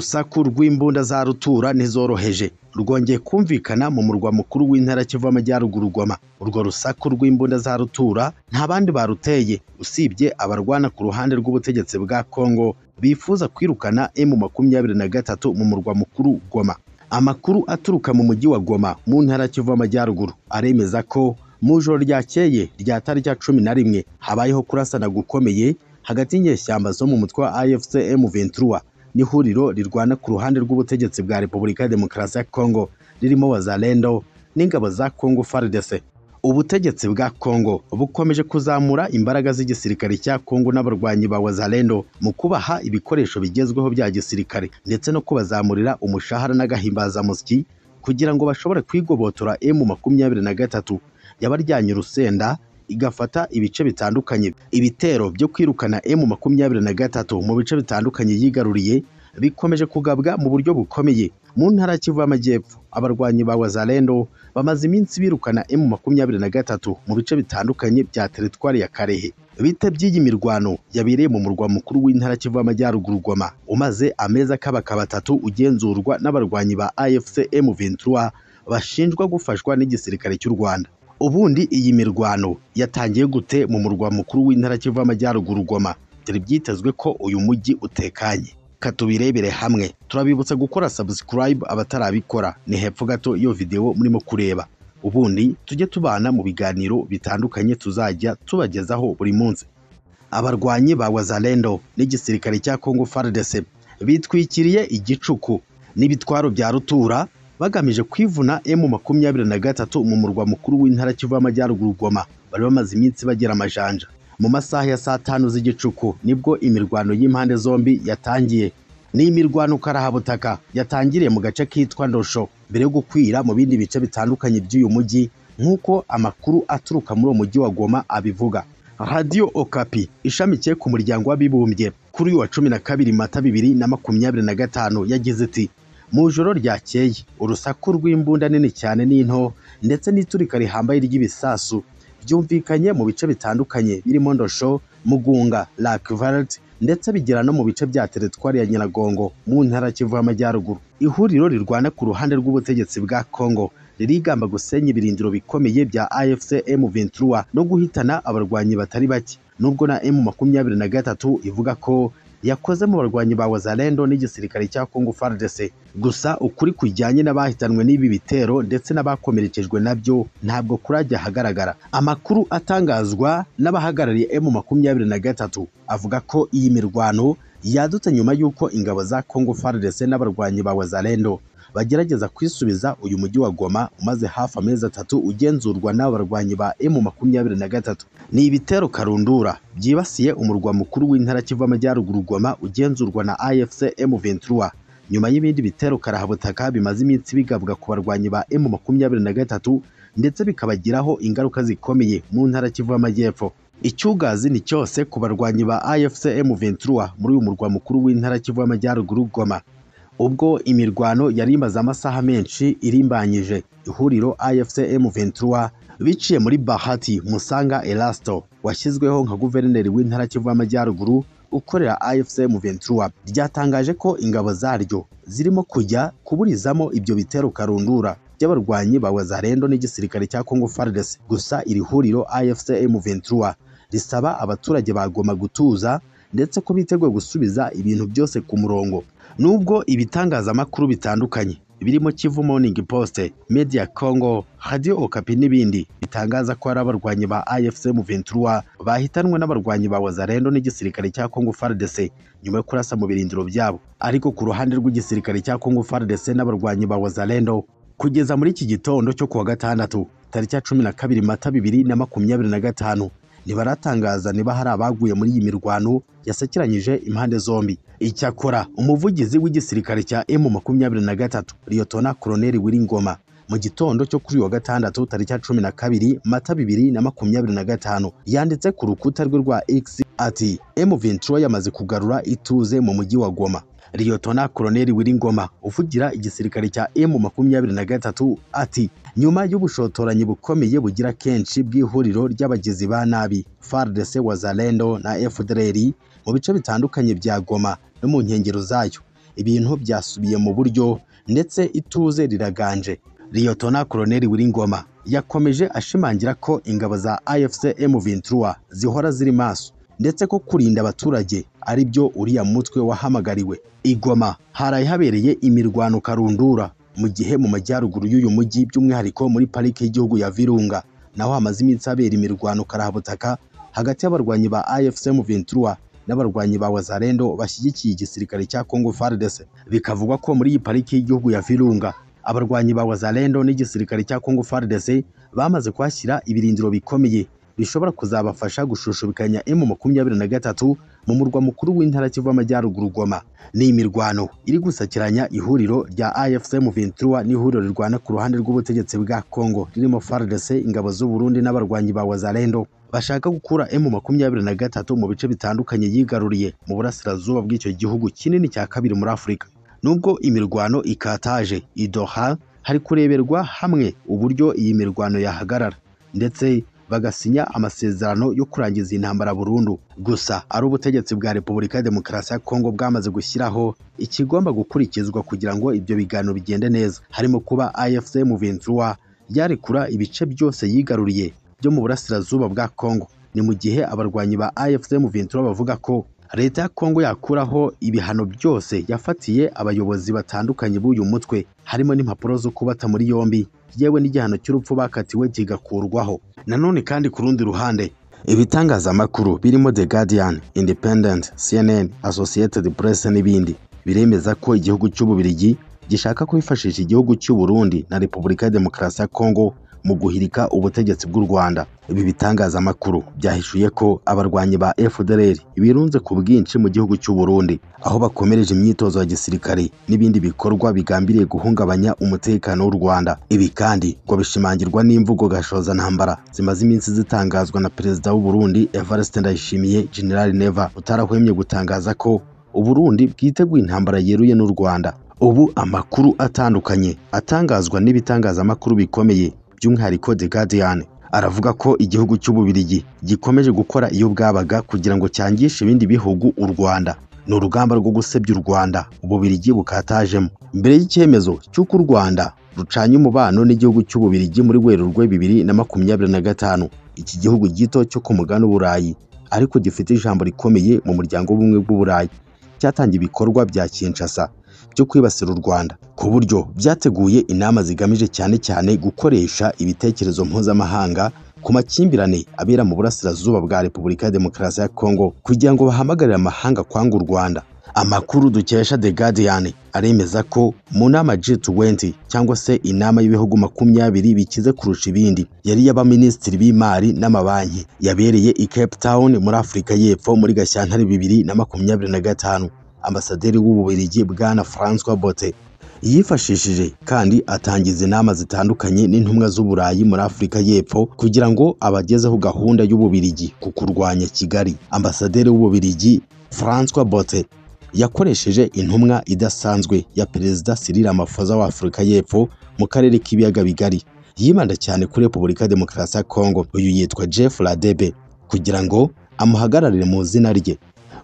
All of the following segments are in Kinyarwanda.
urusaku rw'imbunda za rutura ntizoroheje rwongeye kumvikana mu murwa mukuru w'intara Kivu y'Amajyaruguru Goma. Urwo rusaku rw'imbunda za rutura nta bandi baruteye usibye abarwana ku ruhande rw'ubutegetsi bwa Kongo bifuza kwirukana M23 mu murwa mukuru Goma. Amakuru aturuka mu mujyi wa Goma mu ntara Kivu y'Amajyaruguru aremeza ko mu joro ryakeye rya tariki 11 habayeho kurasana gukomeye hagati y'inyeshyamba zo mu mutwe wa AFC M23 n'ihuriro rirwana ku ruhande rw'ubutegetsi bwa Repubulika ya Demokarasi ya Kongo ririmo Wazalendo n'ingabo za Kongo FARDC. Ubutegetsi bwa Kongo bukomeje kuzamura imbaraga z'igisirikare cya Kongo n'abarwanyi ba Wazalendo mu kubaha ibikoresho bigezweho bya gisirikare ndetse no kubazamurira umushahara n'agahimbazamusyi kugira ngo bashobore kwigobotora M23 yabaryanye urusenda igafata ibice bitandukanye. Ibitero byo kwirukana M23 mu bice bitandukanye yigaruriye bikomeje kugabwa mu buryo bukomeye mu ntara Kivu y'Amajyepfo. Abarwanyi ba Wazalendo bamaze iminsi birukana M23 mu bice bitandukanye bya teritwari ya Karehe. Bite by'iyi mirwano yabereye mu murwa mukuru w'intara Kivu y'Amajyaruguru Goma umaze amezi akabakaba 3 ugenzurwa n'abarwanyi ba AFC M23 bashinjwa gufashwa n'igisirikare cy'u Rwanda. Ubundi iyi mirwano yatangiye gute mu murwa mukuru w'intara Kivu y'Amajyaruguru Goma? Byari byitezwe ko uyu mujyi utekanye. Katubirebere hamwe. Turabibutsa gukora subscribe abatarabikora, ni hepfo gato iyo video murimo kureba. Ubundi tujye tubana mu biganiro bitandukanye tuzajya tubagezaho buri munsi. Abarwanyi ba Wazalendo n'igisirikare cya Kongo FARDC bitwikiriye igicuku n'ibitwaro bya rutura bagamije kwivuna M23 mu murwa mukuru w'intara Kivu y'Amajyaruguru Goma. Bari bamaze iminsi bagera amajanja. Mu masaha ya saa 5 z'igicuku nibwo imirwano y'impande zombi yatangiye. Ni imirwano karahabutaka yatangiriye mu gace kitwa Ndosho mbere yo gukwira mu bindi bice bitandukanye by'uyu mujyi nk'uko amakuru aturuka muri uwo mujyi wa Goma abivuga. Radio Okapi ishamikiye ku muryango w'abibumbye kuri uyu wa 12 Mata 2025 yagize iti mu joro ryakeye urusaku rw'imbunda nini cyane n'into ndetse n'iturika rihambaye ry'ibisasu byumvikanye mu bice bitandukanye birimo Ndosho, Mugunga, Lac-Vert ndetse bigera no mu bice bya teritwari ya Nyiragongo mu ntara Kivu y'Amajyaruguru. Ihuriro rirwana ku ruhande rw'ubutegetsi bwa Kongo ririgamba gusenya ibirindiro bikomeye bya AFC M23 no guhitana abarwanyi batari bake. Nubwo na M23 ivuga ko yakoze mu barwanyi ba Wazalendo n'igisirikare cya Kongo FARDC, gusa ukuri kujyanye n'abahitanwe n'ibi bitero ndetse n'abakomerekejwe nabyo ntabwo kurajya hagaragara. Amakuru atangazwa n'abahagarariye M23 avuga ko iyi mirwano yadutse nyuma y'uko ingabo za Kongo FARDC n'abarwanyi ba Wazalendo bagerageza kwisubiza uyu mujyi wa Goma umaze hafi amezi 3 ugenzurwa n'abarwanyi ba M23. Ni ibitero karundura byibasiye umurwa mukuru w'intara Kivu y'Amajyaruguru Goma ugenzurwa na AFC M23 nyuma y'ibindi bitero karahabutaka bimaze iminsi bigabwa ku barwanyi ba M23 ndetse bikabagiraho ingaruka zikomeye mu ntara Kivu y'Amajyepfo. Icyugazi ni cyose ku barwanyi ba AFC M23 muri uyu murwa mukuru w'intara Kivu y'Amajyaruguru Goma. Ubwo imirwano yari imaze amasaha menshi irimbanyije, ihuriro AFC M23 biciye muri Bahati Musanga Elasto washyizweho nka guverineri w'intara Kivu y'Amajyaruguru ukorera AFC M23 ryatangaje ko ingabo zaryo zirimo kujya kuburizamo ibyo bitero karundura by'abarwanyi ba Wazalendo n'igisirikare cya Kongo FARDC. Gusa iri huriro AFC M23 risaba abaturage bagoma gutuza ndetse ko biteguye gusubiza ibintu byose ku murongo. Nubwo ibitangazamakuru bitandukanye birimo Kivu Morning Post, Media Congo, Radio Okapi n'ibindi bitangaza ko ari abarwanyi ba AFC M23 bahitanwe n'abarwanyi ba Wazalendo n'igisirikare cya Kongo FARDC nyuma yo kurasa mu birindiro byabo. Ariko ku ruhande rw'igisirikare cya Kongo FARDC n'abarwanyi ba Wazalendo kugeza muri iki gitondo cyo kuwa gatandatu tariki 12 Mata 2025 ntibaratangaza niba hari abaguye muri iyi mirwano yasakiranyije impande zombi. Icyakora umuvugizi w'igisirikare cya M23 Liyetona Koloneli Wiringoma mu gitondo cyo kuri wa gatandatu tariki 12 Mata 2025 yanditse ku rukuta rwe rwa X ati M23 yamaze kugarura ituze mu mujyi wa Goma. Liyetona Koloneli Wiringoma uvugira igisirikare cya M23 ati nyuma y'ubushotoranyi bukomeye bugira kenshi bw'ihuriro ry'abagizi ba nabi FARDC, Wazalendo na FDLR mu bice bitandukanye bya Goma no mu nkengero zayo, ibintu byasubiye mu buryo ndetse ituze riraganje. Liyetona Koloneli Wiringoma yakomeje ashimangira ko ingabo za AFC M23 zihora ziri maso ndetse ko kurinda abaturage ari byo uriya mutwe wahamagariwe. Igoma haraye habereye imirwano karundura mu gihe mu majyaruguru y'uyu mujyi by'umwihariko muri parike y'igihugu ya Virunga naho hamaze iminsi habera imirwano karahabutaka hagati y'abarwanyi ba AFC M23 n'abarwanyi ba Wazalendo bashyigikiye igisirikare cya Congo FARDC. Bikavugwa ko muri iyi parike y'igihugu ya Virunga abarwanyi ba Wazalendo n'igisirikare cya Congo FARDC bamaze kwashyira ibirindiro bikomeye bishobora kuzabafasha gushushubikanya M23 mu murwa mukuru w'intara Kivu y'Amajyaruguru Goma. Ni imirwano iri gusakiranya ihuriro rya AFC M23 n'ihuriro rirwana ku ruhande rw'ubutegetsi bwa Congo ririmo FARDC, ingabo z'u Burundi n'abarwanyi ba Wazalendo bashaka gukura M23 mu bice bitandukanye yigaruriye mu burasirazuba bw'icyo gihugu kinini cya kabiri muri Afurika. Nubwo imirwano ikataje i Doha, hari kureberwa hamwe uburyo iyi mirwano yahagarara ndetse bagasinya amasezerano yo kurangiza intambara burundu. Gusa ari ubutegetsi bwa Repubulika ya Demokarasi ya Kongo bwamaze gushyiraho ikigomba gukurikizwa kugira ngo ibyo biganiro bigende neza, harimo kuba AFC M23 yarekura ibice byose yigaruriye byo mu burasirazuba bwa Kongo. Ni mu gihe abarwanyi ba AFC M23 bavuga ko leta ya Kongo yakuraho ibihano byose yafatiye abayobozi batandukanye b'uyu mutwe, harimo n'impapuro zo kubata muri yombi, yewe n'igihano cy'urupfu bakatiwe kigakurwaho. Nanone kandi ku rundi ruhande ibitangazamakuru birimo The Guardian, Independent, CNN, Associated Press n'ibindi biremeza ko igihugu cy'Ububiligi gishaka kwifashisha igihugu cy'u Burundi na Repubulika ya Demokarasi ya Kongo mu guhirika ubutegetsi bw'u Rwanda. Ibi bitangazamakuru byahishuye ko abarwanyi ba FDLR birunze ku bwinshi mu gihugu cy'u Burundi, aho bakomereje imyitozo ya gisirikare n'ibindi bikorwa bigambiriye guhungabanya umutekano w'u Rwanda. Ibi kandi ngo bishimangirwa n'imvugo gashoza ntambara zimaze iminsi zitangazwa na Perezida w'u Burundi Evariste Ndayishimiye, General Neva utarahwemye gutangaza ko u Burundi bwiteguye intambara yeruye n'u Rwanda. Ubu amakuru atandukanye atangazwa n'ibitangazamakuru bikomeye by'umwihariko The Guardian aravuga ko igihugu cy'Ububiligi gikomeje gukora iyo bwabaga kugira ngo cyangishe ibindi bihugu u Rwanda. Ni urugamba rwo gusebya u Rwanda Ububiligi bukatajemo. Mbere y'icyemezo cy'uko u Rwanda rucanye umubano n'igihugu cy'Ububiligi muri Werurwe 2025, iki gihugu gito cyo ku mugabane w'Uburayi ariko gifite ijambo rikomeye mu muryango w'ubumwe bw'Uburayi cyatangiye ibikorwa bya Kinshasa byo kwibasira u Rwanda, ku buryo byateguye inama zigamije cyane cyane gukoresha ibitekerezo mpuzamahanga ku makimbirane abera mu burasirazuba bwa Repubulika ya Demokarasi ya Kongo kugira ngo bahamagarire amahanga kwanga u Rwanda. Amakuru dukesha The Guardian aremeza ko mu nama G20 cyangwa se inama y'ibihugu 20 bikize kurusha ibindi yari y'abaminisitiri b'imari n'amabanki yabereye i Cape Town muri Afurika y'Epfo muri Gashyantare 2025, Ambasaderi w'Ububiligi Bwana François Bote yifashishije kandi atangiza inama zitandukanye n'intumwa z'Uburayi muri Afurika y'Epfo kugira ngo abagezeho gahunda y'Ububiligi ku kurwanya Kigali. Ambasaderi w'Ububiligi François Bote yakoresheje intumwa idasanzwe ya Perezida Cyril Ramaphosa wa Afurika y'Epfo mu karere k'ibiyaga bigari, yibanda cyane kuri Repubulika ya Demokarasi ya Kongo. Uyu yitwa Jeff Radebe kugira ngo amuhagararire mu zina rye.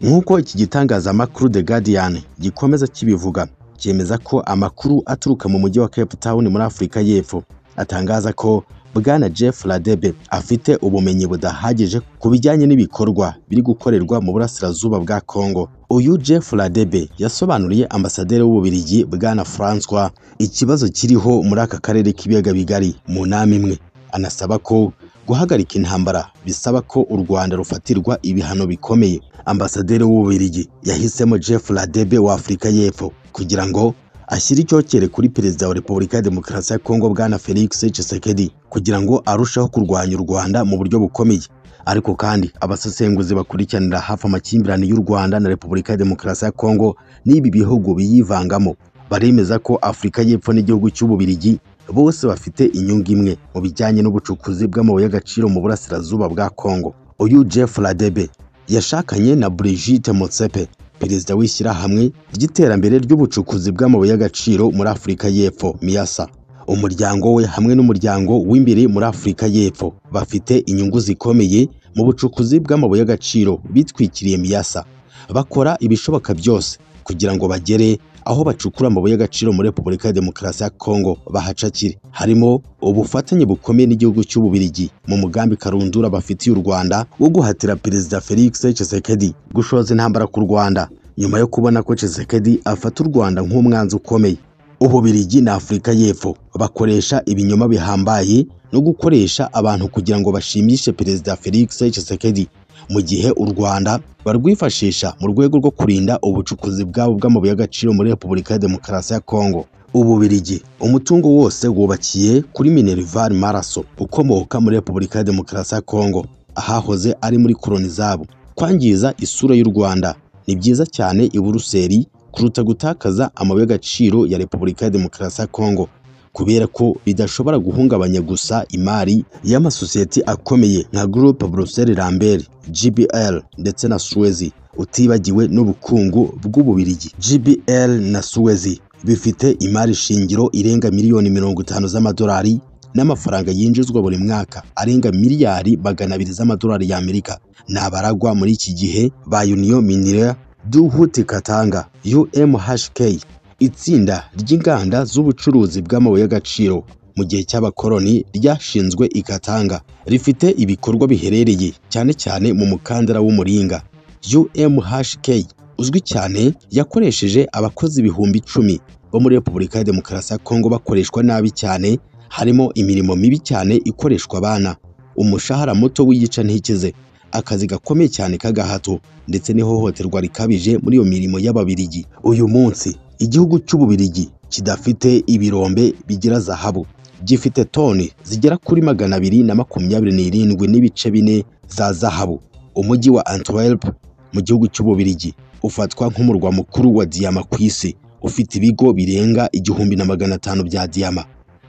Nk'uko iki gitangazamakuru The Guardian gikomeza kibivuga, cyemeza ko amakuru aturuka mu mujyi wa Cape Town muri Afurika y'Epfo atangaza ko Bwana Jeff Radebe afite ubumenyi budahagije ku bijyanye n'ibikorwa biri gukorerwa mu burasirazuba bwa Kongo. Uyu Jeff Radebe yasobanuriye Ambasaderi w'Ububiligi Bwana François ikibazo kiriho muri aka karere k'ibiyaga bigari mu nama imwe, anasaba ko guhagarika intambara bisaba ko u Rwanda rufatirwa ibihano bikomeye. Ambasaderi w'Ububiligi yahisemo Jeff Radebe wa Afurika y'Epfo kugira ngo ashyira icyokere kuri Perezida wa Repubulika ya Demokarasi ya Kongo Bwana Felix Tshisekedi kugira ngo arusheho kurwanya u Rwanda mu buryo bukomeye. Ariko kandi abasesenguzi bakurikiranira hafi amakimbirane y'u Rwanda na Repubulika ya Demokarasi ya Kongo n'ibi bihugu biyivangamo baremeza ko Afurika y'Epfo n'igihugu cy'Ububiligi bose bafite inyungu imwe mu bijyanye n'ubucukuzi bw'amabuye y'agaciro mu burasirazuba bwa Kongo. Uyu Jeff Radebe yashakanye na Brigitte Motsepe, perezida w'ishyirahamwe ry'iterambere ry'ubucukuzi bw'amabuye y'agaciro muri Afurika y'Epfo MIASA. Umuryango we hamwe n'umuryango w'imbere muri Afurika y'Epfo bafite inyungu zikomeye mu bucukuzi bw'amabuye y'agaciro bitwikiriye MIASA, bakora ibishoboka byose kugira ngo bagere aho bacukura amabuye y'agaciro muri Repubulika ya Demokarasi ya Kongo bahacakire. Harimo ubufatanye bukomeye n'igihugu cy'Ububirigi mu mugambi karundura bafitiye u Rwanda wo guhatira Perezida Felix Tshisekedi gushoza intambara ku Rwanda nyuma yo kubona ko Tshisekedi afata u Rwanda nk'umwanzi ukomeye. Ububirigi na Afurika y'Epfo bakoresha ibinyoma bihambaye no gukoresha abantu kugira ngo bashimishe Perezida Felix Tshisekedi, mu gihe u Rwanda barwifashisha mu rwego rwo kurinda ubucukuzi bwabo bw'amabuye y'agaciro muri Repubulika ya Demokarasi ya Kongo. Ububirigi umutungo wose wubakiye kuri Minerval Maraso ukomoka muri Repubulika ya Demokarasi ya Kongo, ahahoze ari muri koloni zabo. Kwangiza isura y'u Rwanda ni byiza cyane i Buruseli kuruta gutakaza amabuye y'agaciro ya Repubulika ya Demokarasi ya Kongo, kubera ko bidashobora guhungabanya gusa imari y'amasosiyete akomeye nka Groupe Bruxelles Lambert, GBL ndetse na Suez, utibagiwe n'ubukungu bw'Ububirigi. GBL na Suez bifite imari shingiro irenga miliyoni 50 z'amadolari n'amafaranga yinjizwa buri mwaka arenga miliyari 200 z'amadolari y'Amerika. Nabaragwa muri iki gihe ba Union Minière du Haut-Katanga UMHK, itsinda ry'inganda z'ubucuruzi bw'amabuye y'agaciro mu gihe cy'abakoloni ryashinzwe i Katanga, rifite ibikorwa biherereye cyane cyane mu mukandara w'umuringa. UMHK uzwi cyane yakoresheje abakozi 10,000 bo muri Repubulika ya Demokarasi ya Kongo bakoreshwa nabi cyane, harimo imirimo mibi cyane ikoreshwa abana, umushahara muto w'igica ntikize, akazi gakomeye cyane k'agahato ndetse n'ihohoterwa rikabije muri iyo mirimo y'Ababirigi. Uyu munsi igihugu cy'Ububirigi kidafite ibirombe bigira zahabu, gifite toni zigera kuri 227 n'ibice 4 za zahabu. Umujyi wa Antwerp mu gihugu cy'Ububirigi ufatwa nk'umurwa mukuru wa diyama ku isi, ufite ibigo birenga 1,500 bya diyama.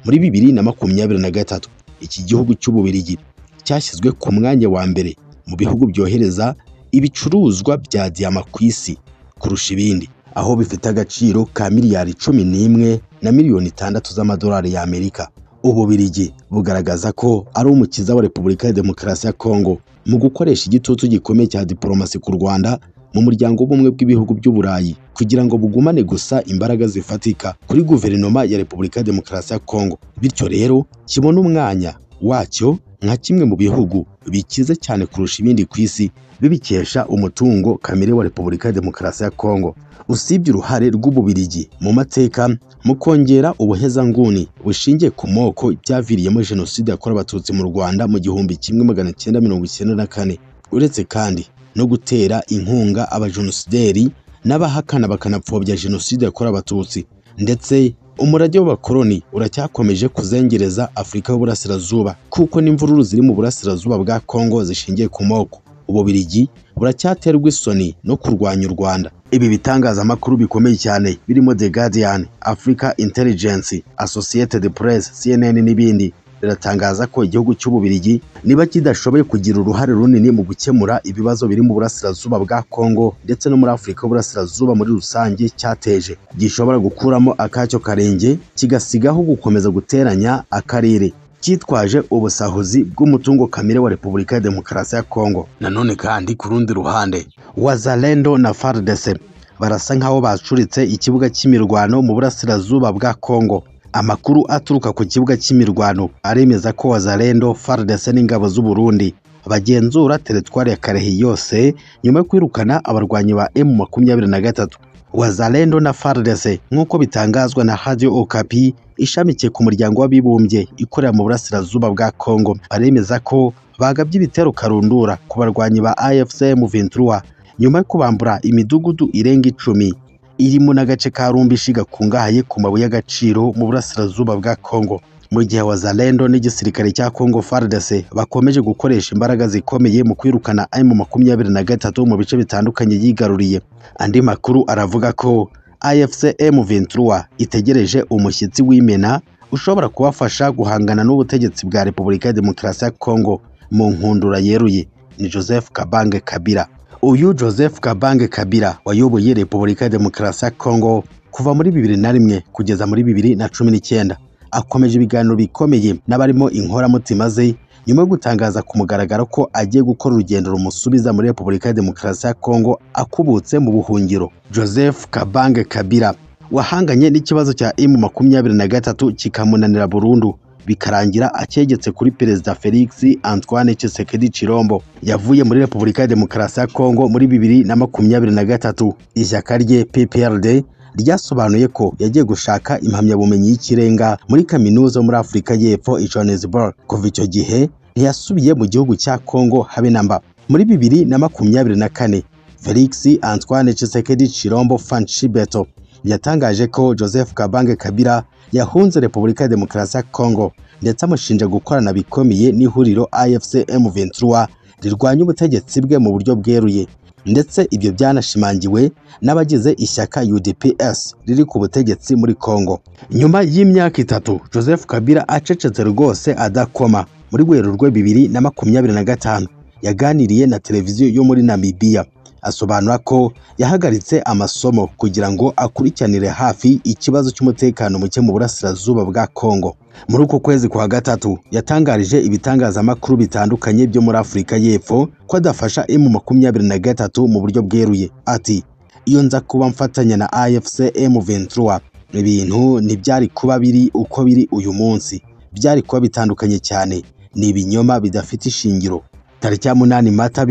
Muri 2023 iki gihugu cy'Ububirigi cyashyizwe ku mwanya wa mbere mu bihugu byohereza ibicuruzwa bya diyama ku isi kurusha ibindi, aho bifite agaciro ka miliyari 11 na miliyoni 6 z'amadolari y'Amerika. Ububirigi bugaragaza ko ari umukiza wa Repubulika ya Demokarasi ya Kongo mu gukoresha igitutu gikomeye cya diplomasi ku Rwanda mu muryango w'ubumwe bw'ibihugu by'Uburayi kugira ngo bugumane gusa imbaraga zifatika kuri guverinoma ya Repubulika ya Demokarasi ya Kongo, bityo rero kibona umwanya wacyo nka kimwe mu bihugu bikize cyane kurusha ibindi ku isi, bibikesha umutungo kamere wa Repubulika ya Demokarasi ya Kongo. Usibye uruhare rw'Ububirigi mu mateka mu kongera ubuhezanguni bushingiye ku moko byaviriyemo Jenoside yakorewe Abatutsi mu Rwanda mu 1994, uretse kandi no gutera inkunga abajenosideri n'abahakana bakanapfobya Jenoside yakorewe Abatutsi, ndetse umurage w'abakoloni uracyakomeje kuzengereza Afurika y'Uburasirazuba kuko n'imvururu ziri mu burasirazuba bwa Kongo zishingiye ku moko. Ububirigi buracyaterwa isoni no kurwanya u Rwanda. Ibi bitangazamakuru bikomeye cyane birimo The Guardian, Africa Intelligence, Associated Press, CNN n'ibindi biratangaza ko igihugu cy'Ububirigi niba kidashoboye kugira uruhare runini mu gukemura ibibazo biri mu burasirazuba bwa Kongo ndetse no muri Afurika y'Uburasirazuba muri rusange cyateje, gishobora gukuramo akacyo karenge kigasigaho gukomeza guteranya akarere cyitwaje ubusahuzi bw'umutungo kamere wa Repubulika ya Demokarasi ya Kongo. Nanone kandi ku rundi ruhande, Wazalendo na FARDC barasa nkaho bacuritse ikibuga cy'imirwano mu burasirazuba bwa Kongo. Amakuru aturuka ku kibuga cy'imirwano aremeza ko Wazalendo, FARDC n'ingabo z'u Burundi bagenzura teritwari ya Karehe yose nyuma yo kwirukana abarwanyi ba M23. Wazalendo na FARDC nk'uko bitangazwa na Radio Okapi ishamikiye ku muryango w'abibumbye ikorera mu burasirazuba bwa Kongo, baremeza ko bagabye ibitero karundura ku barwanyi ba AFC M23 nyuma yo kubambura imidugudu irenga 10 irimo n'agace ka Rumbishi gakungahaye ku mabuye y'agaciro mu burasirazuba bwa Kongo. Mu gihe Wazalendo n'igisirikare cya Kongo FARDC bakomeje gukoresha imbaraga zikomeye mu kwirukana M23 mu bice bitandukanye yigaruriye. Andi makuru aravuga ko AFC M23 itegereje umushyitsi w'imena ushobora kubafasha guhangana n'ubutegetsi bwa Repubulika ya Demokarasi ya Kongo mu nkundura yeruye, ni Joseph Kabange Kabila. Uyu Joseph Kabange Kabila wayoboye Repubulika ya Demokarasi ya Kongo kuva muri 2001 kugeza muri 2019, akomeje ibiganiro bikomeye n'abarimo inkoramutima ze nyuma yo gutangaza ku mugaragaro ko agiye gukora urugendo rumusubiza muri Repubulika ya Demokarasi ya Kongo akubutse mu buhungiro. Joseph Kabange Kabila wahanganye n'ikibazo cya M23 kikamunanira burundu bikarangira acegetse kuri Perezida Felix Antoine Tshisekedi Tshilombo yavuye muri Repubulika ya Demokarasi ya Kongo muri 2023. Ishyaka rye PPRD ryasobanuye ko yagiye gushaka impamyabumenyi y'ikirenga muri kaminuza muri Afurika y'Epfo i Johannesburg. Kuva icyo gihe ntiyasubiye mu gihugu cya Kongo habe namba. Muri 2024 Felix Antoine Tshisekedi Tshilombo Fanshibeto yatangaje ko Joseph Kabange Kabila yahunze Repubulika ya Demokarasi ya Kongo ndetse amushinja gukorana bikomeye n'ihuriro AFC M23 rirwanya ubutegetsi bwe mu buryo bweruye, ndetse ibyo byanashimangiwe n'abagize ishyaka UDPS riri ku butegetsi muri Kongo. Nyuma y'imyaka 3 Joseph Kabila acecetse rwose adakoma. Muri Werurwe 2025 yaganiriye na televiziyo yo muri Namibia asobanura ko yahagaritse amasomo kugira ngo akurikiranire hafi ikibazo cy'umutekano muke mu burasirazuba bwa Kongo. Muri uko kwezi kwa gatatu yatangarije ibitangazamakuru bitandukanye byo muri Afurika y'Epfo ko adafasha M23 mu buryo bweruye. Ati iyo nza kuba mfatanya na AFC M23 ibintu ntibyari kuba biri uko biri uyu munsi, byari kuba bitandukanye cyane, ni ibinyoma bidafite ishingiro. Tariki ya 8 Mata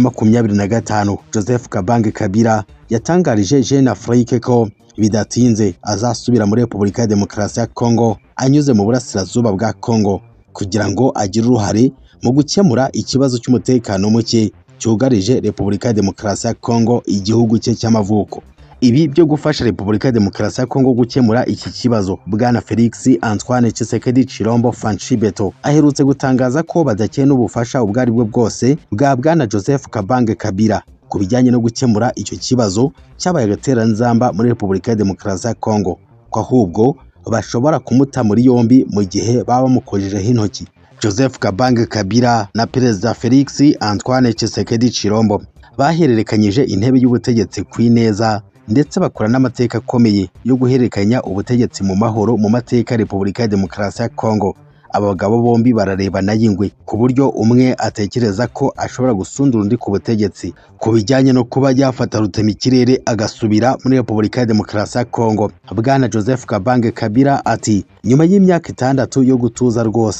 2025 Joseph Kabange Kabila yatangarije Jeune Afrique ko bidatinze azasubira muri Repubulika ya Demokarasi ya Kongo anyuze mu burasirazuba bwa Kongo kugira ngo agire uruhare mu gukemura ikibazo cy'umutekano muke cyugarije Repubulika ya Demokarasi ya Kongo, igihugu cye cy'amavuko. Ibi byo gufasha Repubulika ya Demokarasi ya Kongo gukemura iki kibazo, Bwana Felix Antoine Tshisekedi Tshilombo Fanshibeto aherutse gutangaza ko badakena ubufasha ubwo ari bwo bwose bwa Bwana Joseph Kabange Kabila ku bijyanye no gukemura icyo kibazo cyabaye agateranzamba muri Repubulika ya Demokarasi ya Kongo, ko ahubwo bashobora kumuta muri yombi mu gihe baba bamukojejeho intoki. Joseph Kabange Kabila na Perezida Felix Antoine Tshisekedi Tshilombo bahererekanyije intebe y'ubutegetsi ku ineza ndetse bakora n'amateka akomeye yo guhererekanya ubutegetsi mu mahoro mu mateka Repubulika ya Demokarasi ya Kongo. Abagabo bombi bararebana y'ingwe ku buryo umwe atekereza ko ashobora gusundura undi ku butegetsi ku bijyanye no kuba yafata rutemikirere agasubira muri Repubulika ya Demokarasi ya Kongo. Bwana Joseph Kabange Kabila ati nyuma y'imyaka 6 yo gutuza rwose